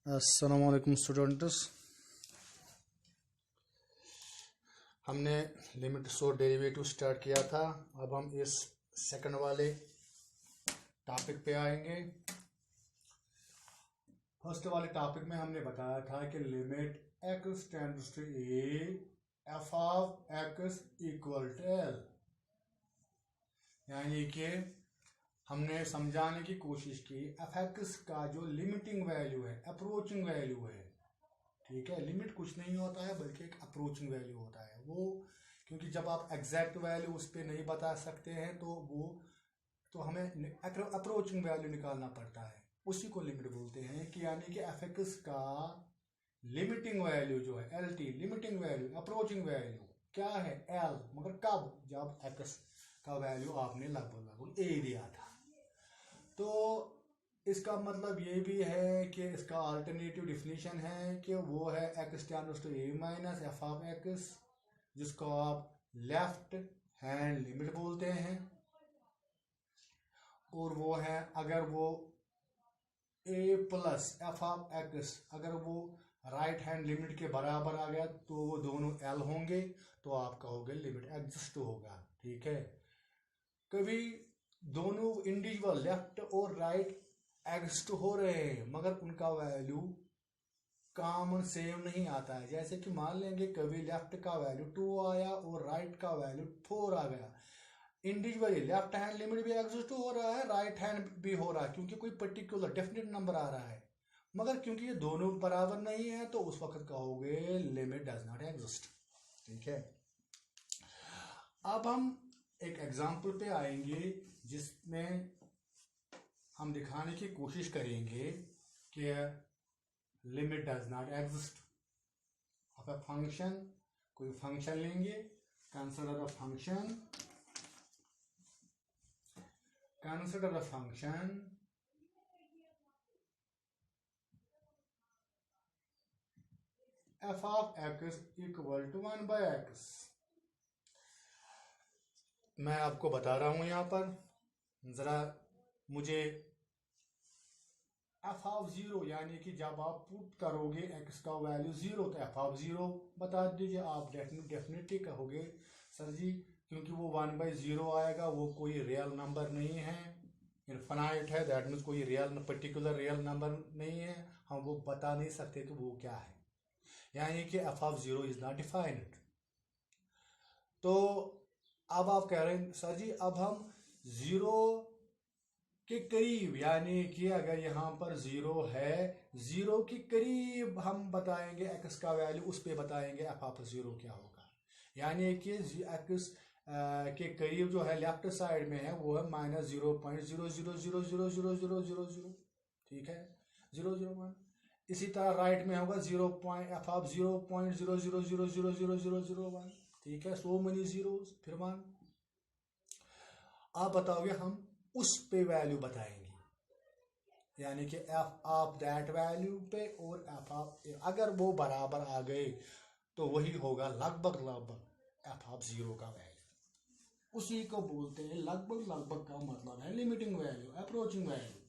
अस्सलाम वालेकुम स्टूडेंट्स। हमने लिमिट और डेरिवेटिव स्टार्ट किया था। अब हम इस सेकंड वाले टॉपिक पे आएंगे। फर्स्ट वाले टॉपिक में हमने बताया था कि limit x tends to a f of x equal to l, यानी कि हमने समझाने की कोशिश की f(x) का जो लिमिटिंग वैल्यू है, अप्रोचिंग वैल्यू है। ठीक है, लिमिट कुछ नहीं होता है बल्कि एक अप्रोचिंग वैल्यू होता है वो, क्योंकि जब आप एग्जैक्ट वैल्यू उस पर नहीं बता सकते हैं तो हमें अप्रोचिंग वैल्यू निकालना पड़ता है, उसी को लिमिट बोलते हैं। कि यानी कि f(x) का लिमिटिंग वैल्यू जो है LT, limiting value, approaching value क्या है L, मगर कब? जब x का वैल्यू आपने लगभग a दिया था। तो इसका मतलब ये भी है कि इसका अल्टरनेटिव डिफिनीशन है कि वो है x tends to a minus f of x, जिसको आप लेफ्ट हैंड लिमिट बोलते हैं। और वो है अगर वो a plus f of x अगर वो राइट हैंड लिमिट के बराबर आ गया तो वो दोनों L होंगे, तो आप कहोगे लिमिट एग्जिस्ट होगा। ठीक है, कभी दोनों इंडिविजुअल लेफ्ट और राइट एग्जिस्ट हो रहे हैं मगर उनका वैल्यू कॉमन सेम नहीं आता है। जैसे कि मान लेंगे कभी लेफ्ट का वैल्यू 2 आया और राइट का वैल्यू 4 आ गया। इंडिविजुअली लेफ्ट हैंड लिमिट भी एग्जिस्ट हो रहा है, राइट हैंड भी हो रहा है, क्योंकि कोई पर्टिकुलर डेफिनेट नंबर आ रहा है, मगर क्योंकि ये दोनों बराबर नहीं है तो उस वक्त कहोगे लिमिट डज नॉट एग्जिस्ट। ठीक है, अब हम एक एग्जाम्पल पे आएंगे जिसमें हम दिखाने की कोशिश करेंगे कि limit does not exist of a function. कोई फंक्शन लेंगे, consider a function, consider a function f of x equal to 1/x। मैं आपको बता रहा हूं यहां पर, जरा मुझे f ऑफ 0 यानी कि जब आप पुट करोगे x का वैल्यू 0 तो f ऑफ 0 बता दीजिए। आप डेफिनेटली कहोगे सर जी क्योंकि वो 1/0 आएगा, वो कोई रियल नंबर नहीं है, इनफाइनाइट है, दैट मीन्स कोई रियल पर्टिकुलर रियल नंबर नहीं है, हम वो बता नहीं सकते कि वो क्या है, यानी कि f of 0 is not defined. तो अब आप कह रहे हैं सर जी अब हम 0 के करीब, यानी कि अगर यहाँ पर 0 है, 0 के करीब हम बताएंगे x का वैल्यू, उस पे बताएंगे f ऑफ 0 क्या होगा। यानी कि x के करीब जो है लेफ्ट साइड में है वो है -0.00000000। ठीक है, 001। इसी तरह राइट में होगा 0. f of 0.00000001। ठीक है, सो मेनी जीरोस, फिर 1। आप बताओगे हम उस पे वैल्यू बताएंगे, यानी कि f ऑफ दैट वैल्यू पे और f ऑफ, अगर वो बराबर आ गए तो वही होगा लगभग f ऑफ 0 का वैल्यू। उसी को बोलते हैं लगभग का मतलब है लिमिटिंग वैल्यू, अप्रोचिंग वैल्यू।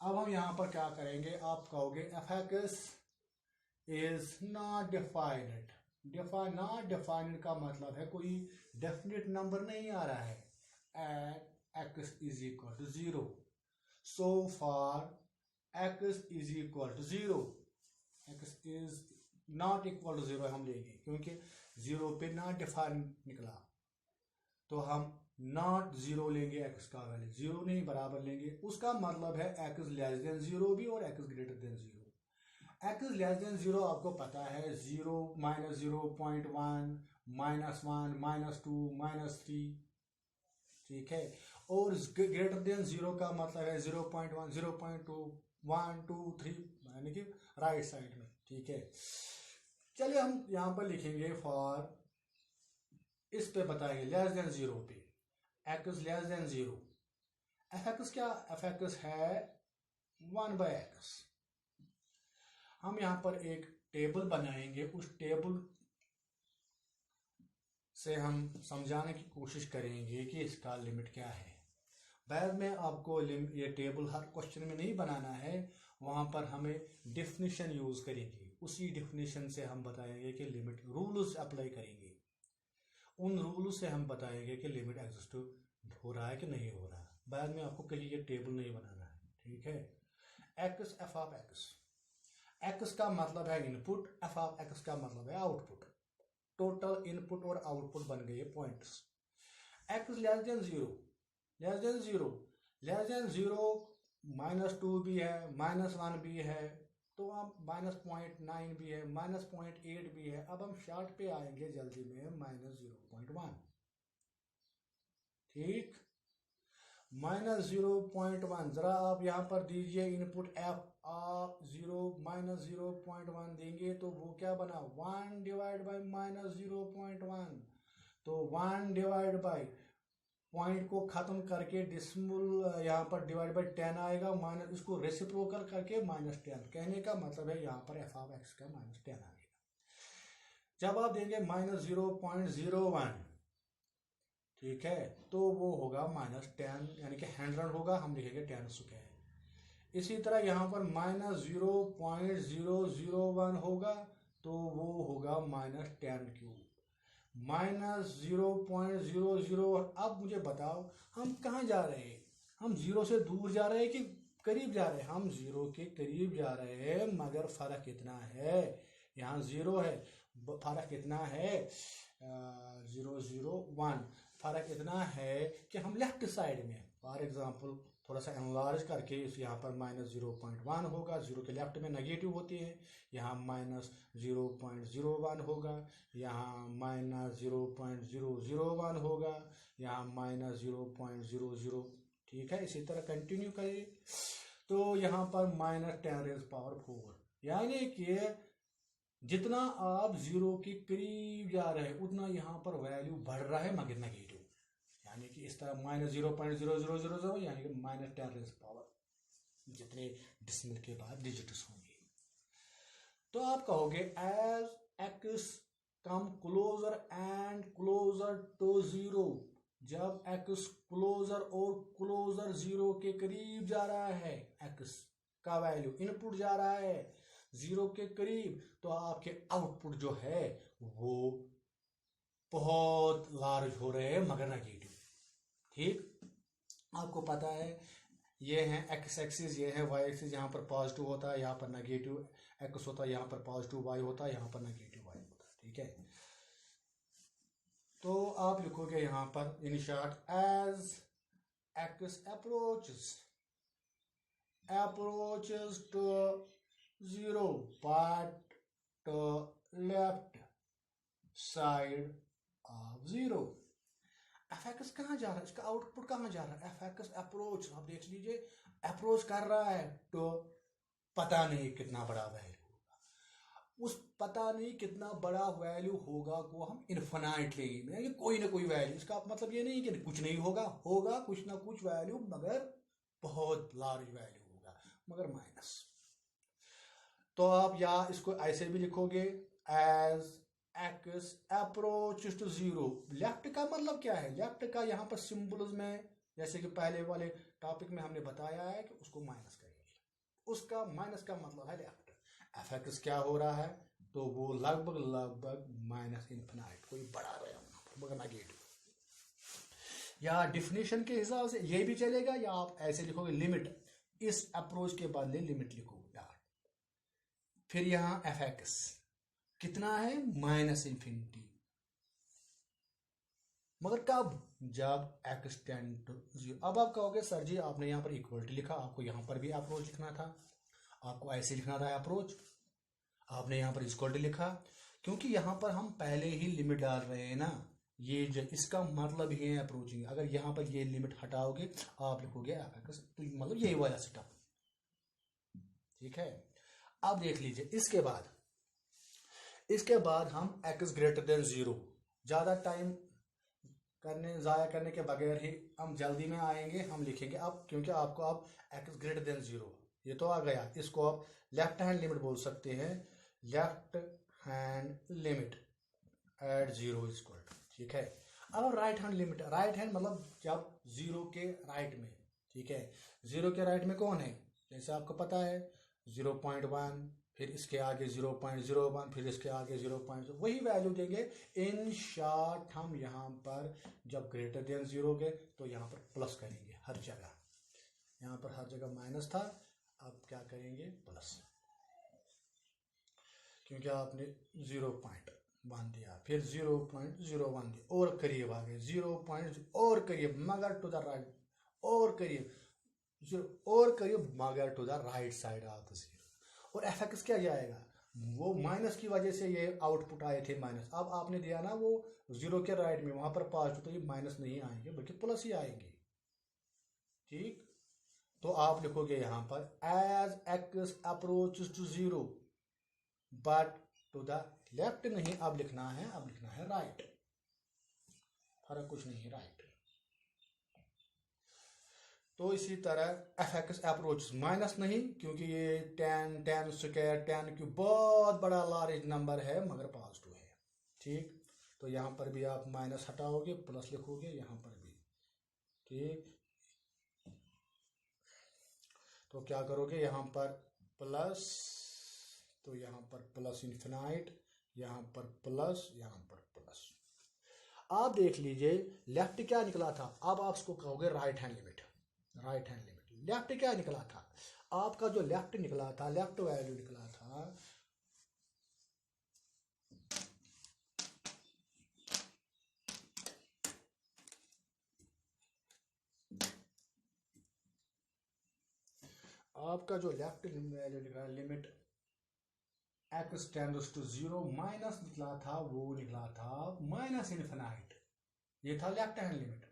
अब हम यहां पर क्या करेंगे, आप कहोगे f(x) is not defined. Not defined का मतलब है कोई डेफिनेट नंबर नहीं आ रहा है at x is equal to 0। So for x is equal to 0, x is not equal to 0 हम लेंगे क्योंकि 0 पे नॉट डिफाइंड निकला, तो हम नॉट 0 लेंगे, x का वैल्यू 0 नहीं बराबर लेंगे। उसका मतलब है x लेस देन 0 भी और x greater than 0। x less than 0 आपको पता है 0, -0.1, -1, -2, -3। ठीक है, और ग्रेटर देन 0 का मतलब है 0.1, 0.2, 1, 2, 3, यानी कि राइट साइड में। ठीक है, चलिए हम यहां पर लिखेंगे फॉर, इस पे बताएंगे लेस देन 0 पे x लेस देन 0। f(x) क्या, f(x) है 1/x। हम यहां पर एक टेबल बनाएंगे, उस टेबल से हम समझाने की कोशिश करेंगे कि इसका लिमिट क्या है। बाद में आपको ये टेबल हर क्वेश्चन में नहीं बनाना है, वहाँ पर हमें डिफिनीशन यूज़ करेंगे, उसी डिफिनीशन से हम बताएंगे कि लिमिट रूल्स अप्लाई करेंगे, उन रूल से हम बताएंगे कि लिमिट एग्जिस्ट हो रहा है कि नहीं हो रहा है। बाद में आपको कहीं ये टेबल नहीं बनाना है, ठीक है। X F of x, x का मतलब है इनपुट, एफ ऑफ एक्स का मतलब है आउटपुट। टोटल इनपुट और आउटपुट बन गए points. X less than zero, less than zero, less than zero -2 भी है, -1 भी है, तो अब -0.9 भी है, -0.8 भी है। अब हम शार्ट पे आएंगे जल्दी में -0.1, ठीक। -0.1 जरा आप यहाँ पर दीजिए इनपुट एफ आप 0 -0.1 देंगे तो वो क्या बना 1 डिवाइड बाई -0.1, तो 1 डिवाइड बाई पॉइंट को खत्म करके डिसिमल यहाँ पर डिवाइड बाई 10 आएगा, माइनस इसको रेसिप्रोकल करके -10। कहने का मतलब है यहाँ पर एफ ऑफ एक्स का -10 आएगा। जब आप देंगे -0.01, ठीक है, तो वो होगा -10 यानी कि 100 होगा, हम लिखेंगे 10 स्क्वायर। इसी तरह यहाँ पर -0.001 होगा तो वो होगा -10 क्यूब, -0.00। अब मुझे बताओ हम कहाँ जा रहे हैं, हम जीरो से दूर जा रहे हैं कि करीब जा रहे हैं? हम जीरो के करीब जा रहे हैं, मगर फर्क कितना है, यहाँ जीरो है, फर्क कितना है 0.01, फर्क इतना है कि हम लेफ्ट साइड में, फॉर एग्जांपल थोड़ा सा एनलार्ज करके यहाँ पर -0.1 होगा, जीरो के लेफ्ट में नेगेटिव होती है, यहाँ -0.01 होगा, यहाँ -0.001 होगा, यहाँ -0.00, ठीक है। इसी तरह कंटिन्यू करिए तो यहाँ पर -10⁴, यानी कि जितना आप जीरो के करीब जा रहे हैं उतना यहाँ पर वैल्यू बढ़ रहा है मगर नेगेटिव, यानी कि इस तरह -0.0000 यानी कि -10⁻⁴ जितने डिसिमल के बाद डिजिट्स होंगे। तो आप कहोगे as x come closer and closer to zero, जब एक्स क्लोजर और क्लोजर जीरो के करीब जा रहा है, एक्स का वैल्यू इनपुट जा रहा है जीरो के करीब, तो आपके आउटपुट जो है वो बहुत लार्ज हो रहे हैं मगर नेगेटिव, ठीक। आपको पता है ये है एक्स एक्सिस, ये है वाई एक्सिस, यहाँ पर पॉजिटिव होता है, यहाँ पर नेगेटिव एक्स होता है, यहाँ पर पॉजिटिव वाई होता है, यहाँ पर नेगेटिव वाई होता है, ठीक है। तो आप लिखोगे यहाँ पर in short as x approaches to zero but left side of zero. F x कहाँ जा रहा है, इसका आउटपुट कहाँ जा रहा है, एफ एक्स अप्रोच, आप देख लीजिए अप्रोच कर रहा है, तो पता नहीं कितना बड़ा वैल्यू होगा, उस पता नहीं कितना बड़ा वैल्यू होगा को हम इन्फिनाइट लेंगे, कोई ना कोई वैल्यू, इसका मतलब ये नहीं कि कुछ नहीं होगा, होगा कुछ ना कुछ वैल्यू मगर बहुत लार्ज वैल्यू होगा मगर माइनस। तो आप या इसको ऐसे भी लिखोगे as x approach to zero. Left का मतलब क्या है, लेफ्ट का यहाँ पर सिंबल्स में जैसे कि पहले वाले टॉपिक में हमने बताया है कि उसको माइनस करेंगे, उसका माइनस का मतलब है लेफ्ट। एफ एक्स क्या हो रहा है, तो वो लगभग -इन्फिनाइट, कोई बड़ा रहा मगर नेगेटिव। या डिफिनेशन के हिसाब से ये भी चलेगा, या आप ऐसे लिखोगे लिमिट, इस अप्रोच के बदले लिमिट लिखो यार। फिर यहाँ एफ एक्स कितना है -इन्फिनिटी, मगर कब, जब एक्स टेंड टू जीरो। अब आप कहोगे सर जी आपने यहाँ पर इक्वलिटी लिखा, आपको यहाँ पर भी अप्रोच लिखना था, आपको ऐसे लिखना था अप्रोच, आपने यहाँ पर इक्वलिटी लिखा, क्योंकि यहाँ पर हम पहले ही लिमिट डाल रहे हैं ना, ये जो इसका मतलब ही है अप्रोचिंग। अगर यहाँ पर ये लिमिट हटाओगे आप लिखोगे एफ एक्स, तो मतलब यही वाला सेटअप, ठीक है। अब देख लीजिए इसके बाद हम x ग्रेटर देन जीरो, ज़्यादा टाइम ज़ाया करने के बगैर ही हम जल्दी में आएंगे, हम लिखेंगे अब, क्योंकि आपको अब x ग्रेटर देन जीरो ये तो आ गया, इसको आप लेफ्ट हैंड लिमिट बोल सकते हैं, left hand limit at zero equal, ठीक है। अब right hand limit, right hand मतलब जब जीरो के राइट में, ठीक है, जीरो के राइट में कौन है, जैसे आपको पता है 0.1, फिर इसके आगे 0.01, फिर इसके आगे 0.0, वही वैल्यू देंगे। इन शॉर्ट हम यहाँ पर जब ग्रेटर देन 0 के तो यहाँ पर प्लस करेंगे हर जगह। यहाँ पर हर जगह माइनस था, अब क्या करेंगे प्लस, क्योंकि आपने 0.1 दिया, फिर 0.01 दिया, और करीब आ गए 0. और करीब, मगर टू द राइट, और करीब, और करीब, मगर to the right side of the 0। और एफ एक्स क्या जाएगा, वो माइनस की वजह से ये आउटपुट आए थे माइनस, अब आपने दिया ना वो 0 के राइट में, वहां पर पॉजिटिव, तो ये माइनस नहीं आएंगे बल्कि प्लस ही आएंगे। ठीक, तो आप लिखोगे यहां पर as x approaches to 0 but to the left नहीं, अब लिखना है राइट, फर्क कुछ नहीं है, राइट। तो इसी तरह एफ एक्स अप्रोच माइनस नहीं, क्योंकि ये टेन स्क्वायर, 10 क्यूब बहुत बड़ा लार्ज नंबर है मगर पॉजिटिव है। ठीक, तो यहाँ पर भी आप माइनस हटाओगे, प्लस लिखोगे यहाँ पर भी। ठीक, तो क्या करोगे यहाँ पर प्लस, तो यहाँ पर प्लस इन्फिनाइट, यहाँ पर प्लस, यहाँ पर प्लस। आप देख लीजिए लेफ्ट क्या निकला था, अब आप इसको कहोगे right hand limit, right hand limit. Left क्या निकला था, आपका जो लेफ्ट निकला था, लेफ्ट वैल्यू निकला था, आपका जो लेफ्ट वैल्यू निकला, limit x tends to 0 minus निकला था, वो निकला था माइनस इन्फिनाइट, ये था लेफ्ट हैंड लिमिट।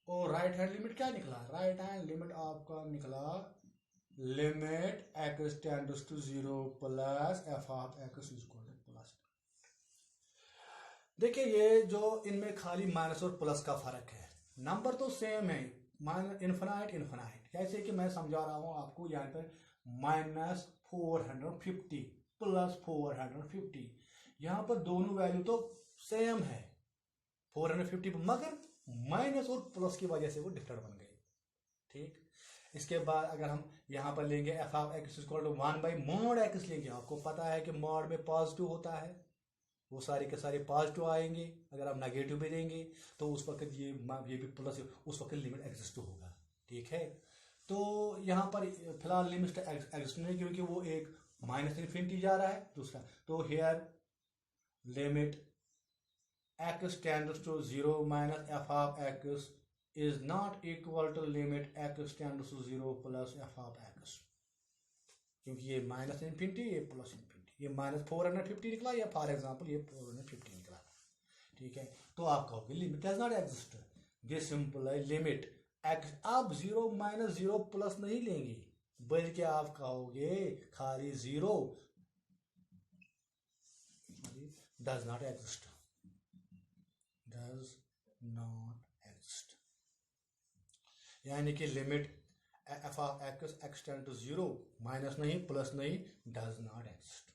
और राइट हैंड लिमिट क्या निकला, राइट हैंड लिमिट आपका निकला limit x tends to 0 plus f of x equal to plus. देखिए ये जो इनमें खाली माइनस और प्लस का फर्क है, नंबर तो सेम है, माइनस इन्फिनाइट इन्फिनाइट। जैसे कि मैं समझा रहा हूं आपको, यहाँ पर -450 प्लस 450, यहाँ पर दोनों वैल्यू तो सेम है 450, मगर माइनस और प्लस की वजह से वो डिफरेंट बन गई। ठीक, इसके बाद अगर हम यहाँ पर लेंगे f of x equal to 1/mod x लेंगे, आपको पता है कि मॉड में पॉजिटिव होता है, वो सारे के सारे पॉजिटिव आएंगे। अगर आप नेगेटिव भी देंगे तो उस वक्त ये भी प्लस, उस वक्त लिमिट एग्जिस्ट होगा। ठीक है, तो यहाँ पर फिलहाल लिमिट एग्जिस्ट नहीं, क्योंकि वो एक माइनस इन्फिनिटी जा रहा है दूसरा, तो here limit x tends to 0 minus f of x is not equal to limit x tends to 0 plus f of x, क्योंकि ये माइनस इन्फिनिटी, ये प्लस इन्फिनिटी, ये -450 निकला, या फॉर एग्जांपल ये 450 निकला। ठीक है, तो आप कहोगे limit does not exist, this simple limit x, आप 0 माइनस 0 प्लस नहीं लेंगे, बल्कि आप कहोगे खाली 0 does not exist, does not exist, यानी कि limit f of x tend to 0 minus नहीं प्लस नहीं, डज नॉट एग्जिस्ट,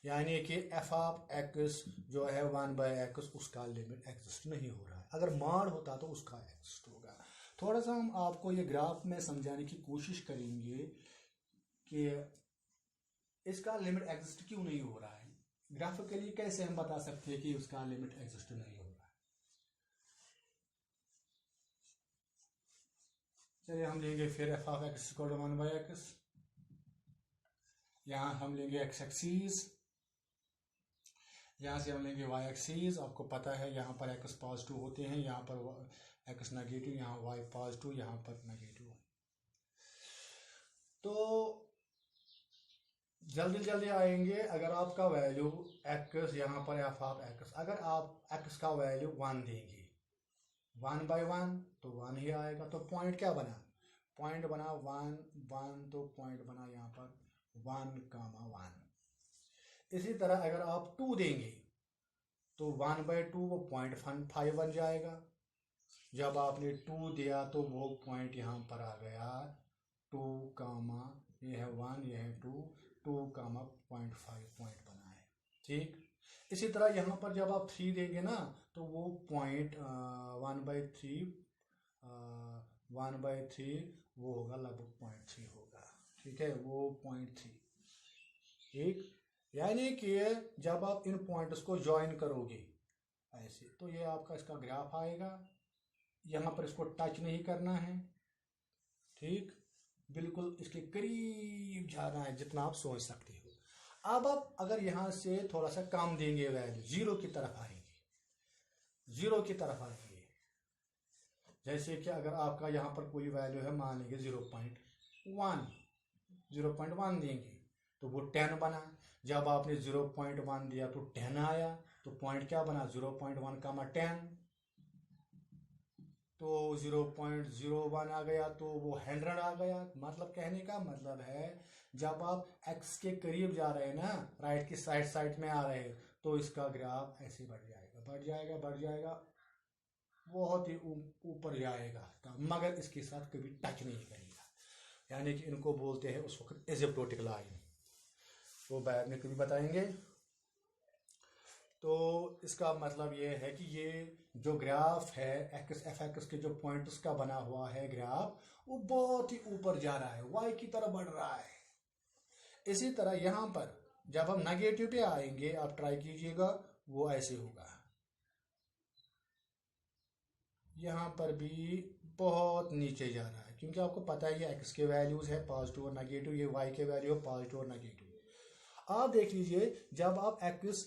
यानी कि एफ ऑफ एक्स जो है 1/x उसका लिमिट एग्जिस्ट नहीं हो रहा है। अगर मॉड होता तो उसका एग्जिस्ट होगा। थोड़ा सा हम आपको ये ग्राफ में समझाने की कोशिश करेंगे कि इसका लिमिट एग्जिस्ट क्यों नहीं हो रहा है। ग्राफिकली कैसे हम बता सकते हैं कि उसका लिमिट एग्जिस्ट नहीं हो रहा है। चलिए हम लेंगे फिर f of x equal to 1/x, यहाँ हम लेंगे एक्स एक्सीज, यहाँ से हम लेंगे वाई एक्सीज। आपको पता है यहाँ पर एक्स पॉजिटिव होते हैं, यहाँ पर एक्स नेगेटिव, यहाँ वाई पॉजिटिव, यहाँ पर नेगेटिव। तो जल्दी जल्दी आएंगे। अगर आपका वैल्यू एक्स, यहाँ पर एफ ऑफ एक्स, अगर आप एक्स का वैल्यू 1 देंगे 1/1 तो 1 ही आएगा। तो पॉइंट क्या बना, पॉइंट बना 1 1, तो पॉइंट बना यहाँ पर 1,1। इसी तरह अगर आप 2 देंगे तो 1/2 वो 0.5 बन जाएगा। जब आपने 2 दिया तो वो पॉइंट यहाँ पर आ गया 2, ये है 1, ये है 2, 2,5 पॉइंट बना है। ठीक, इसी तरह यहाँ पर जब आप 3 देंगे ना तो वो पॉइंट 1/3 वो होगा लगभग 0.3 होगा, ठीक है, वो 0.3। ठीक, यानी कि जब आप इन पॉइंट्स को ज्वाइन करोगे ऐसे, तो ये आपका इसका ग्राफ आएगा। यहाँ पर इसको टच नहीं करना है, ठीक, बिल्कुल इसके करीब जाना है जितना आप सोच सकते हो। अब आप अगर यहाँ से थोड़ा सा कम देंगे वैल्यू, जीरो की तरफ आएंगे, जीरो की तरफ आएंगे। जैसे कि अगर आपका यहाँ पर कोई वैल्यू है, मान लेंगे 0.1, 0.1 देंगे तो वो 10 बना। जब आपने 0.1 दिया तो 10 आया, तो पॉइंट क्या बना, 0.1 का 10, तो 0.01 आ गया, तो वो 100 आ गया। मतलब कहने का मतलब है जब आप x के करीब जा रहे हैं ना, राइट की साइड में आ रहे हैं, तो इसका ग्राफ ऐसे बढ़ जाएगा, बढ़ जाएगा, बढ़ जाएगा, बहुत ही ऊपर जाएगा, मगर इसके साथ कभी टच नहीं करेगा। यानी कि इनको बोलते हैं उस वक्त एसिम्प्टोटिक लाइन, तो बाद में कभी बताएंगे। तो इसका मतलब ये है कि ये जो ग्राफ है एक्स एफ एक्स के जो पॉइंट्स का बना हुआ है ग्राफ, वो बहुत ही ऊपर जा रहा है, वाई की तरफ बढ़ रहा है। इसी तरह यहाँ पर जब हम नेगेटिव पे आएंगे, आप ट्राई कीजिएगा, वो ऐसे होगा। यहाँ पर भी बहुत नीचे जा रहा है, क्योंकि आपको पता है ये एक्स के वैल्यूज है पॉजिटिव और नेगेटिव, ये वाई के वैल्यू है पॉजिटिव और नेगेटिव। आप देख लीजिए जब आप एक्स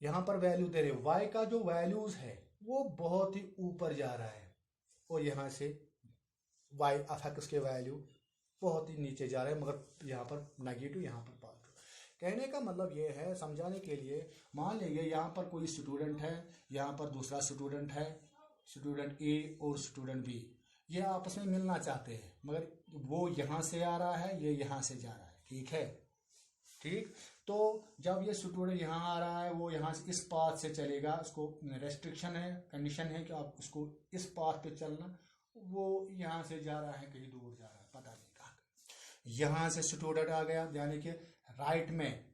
यहाँ पर वैल्यू दे रहे, वाई का जो वैल्यूज है वो बहुत ही ऊपर जा रहा है, और यहाँ से वाई ऑफ एक्स के वैल्यू बहुत ही नीचे जा रहे हैं, मगर यहाँ पर नेगेटिव, यहाँ पर पॉजिटिव। कहने का मतलब ये है, समझाने के लिए, मान लीजिए यहाँ पर कोई स्टूडेंट है, यहाँ पर दूसरा स्टूडेंट है, स्टूडेंट ए और स्टूडेंट बी, ये आपस में मिलना चाहते हैं, मगर वो यहाँ से आ रहा है, ये यहाँ से जा रहा है, ठीक है, ठीक। तो जब ये स्टूडेंट यहाँ आ रहा है, वो यहाँ से इस पाथ से चलेगा, उसको रेस्ट्रिक्शन है, कंडीशन है कि आप उसको इस पाथ पे चलना, वो यहाँ से जा रहा है, कहीं दूर जा रहा है, पता नहीं कहाँ। यहाँ से स्टूडेंट आ गया, यानी कि राइट में,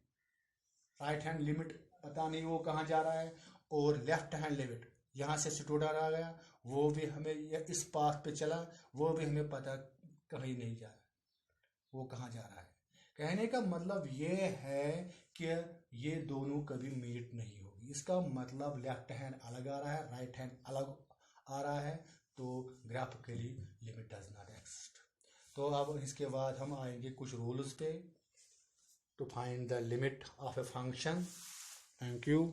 राइट हैंड लिमिट पता नहीं वो कहाँ जा रहा है, और लेफ्ट हैंड लिमिट, यहाँ से स्टूडेंट आ गया, वो भी हमें इस पाथ पे चला, वो भी हमें पता कहीं नहीं जा रहा, वो कहाँ जा रहा है। कहने का मतलब ये है कि ये दोनों कभी मीट नहीं होगी। इसका मतलब लेफ्ट हैंड अलग आ रहा है, राइट हैंड अलग आ रहा है, तो graphically limit does not exist. तो अब इसके बाद हम आएंगे कुछ रूल्स पे, to find the limit of a function. Thank you.